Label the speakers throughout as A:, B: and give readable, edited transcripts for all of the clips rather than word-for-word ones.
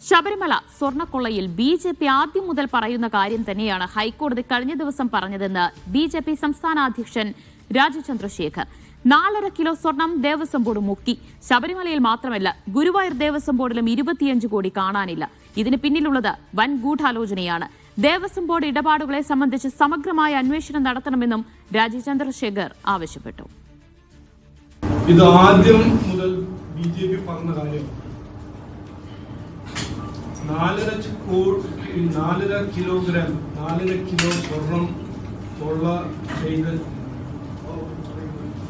A: Sabarimala സ്വർണ്ണക്കൊള്ളയിൽ BJP. ആദ്യം മുതൽ പറയുന്ന കാര്യം തന്നെയാണ് ഹൈക്കോടതി കഴിഞ്ഞ ദിവസം പറഞ്ഞതെന്ന് ബി.ജെ.പി. സംസ്ഥാന അധ്യക്ഷൻ രാജീവ് ചന്ദ്രശേഖർ. 4.5 കിലോ സ്വർണം ദേവസ്വം ബോർഡ് മുക്കി. ശബരിമലയിൽ മാത്രമല്ല, ഗുരുവായൂർ ദേവസ്വം ബോർഡിലും 25 കോടി കാണാനില്ല. ഇതിന് പിന്നിലുള്ളത് വൻ ഗൂഢാലോചനയാണ്. ദേവസ്വം ബോർഡ് ഇടപാടുകളെ സംബന്ധിച്ച് സമഗ്രമായ അന്വേഷണം നടത്തണമെന്നും രാജീവ് ചന്ദ്രശേഖർ ആവശ്യപ്പെട്ടു.
B: ഇത് ആദ്യം മുതൽ ബി.ജെ.പി. പറഞ്ഞ കാര്യം 4.5 കിലോഗ്രാം 4.5 കിലോ സ്വർണം കൊള്ള ചെയ്ത്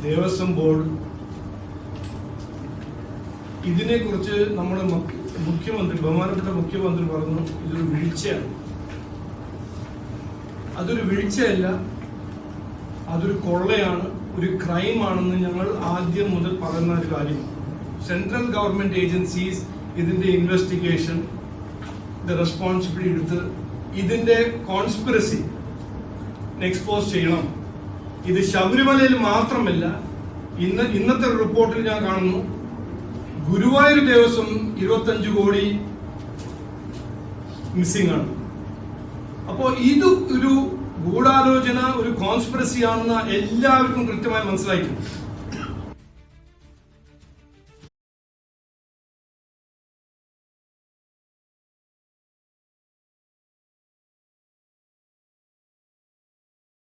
B: ദേവസ്വം ബോർഡ്. ഇതിനെക്കുറിച്ച് നമ്മുടെ ബഹുമാനപ്പെട്ട മുഖ്യമന്ത്രി പറഞ്ഞു ഇതൊരു വീഴ്ചയാണ്. അതൊരു വീഴ്ചയല്ല, അതൊരു കൊള്ളയാണ്, ഒരു ക്രൈമാണെന്ന് ഞങ്ങൾ ആദ്യം മുതൽ പറയുന്ന ഒരു കാര്യം. സെൻട്രൽ ഗവൺമെന്റ് ഏജൻസീസ് ഇതിന്റെ ഇൻവെസ്റ്റിഗേഷൻ റെസ്പോൺസിബിലിറ്റി എടുത്ത് ഇതിന്റെ കോൺസ്പിറസി എക്സ്പോസ് ചെയ്യണം. ഇത് ശബരിമലയിൽ മാത്രമല്ല, ഇന്നത്തെ റിപ്പോർട്ടിൽ ഞാൻ കാണുന്നു ഗുരുവായൂർ ദേവസ്വം 25 കോടി മിസ്സിംഗ് ആണ്. അപ്പോ ഇത് ഒരു ഗൂഢാലോചന, ഒരു കോൺസ്പിറസി ആണെന്ന് എല്ലാവർക്കും കൃത്യമായി മനസ്സിലായിട്ടുണ്ട്.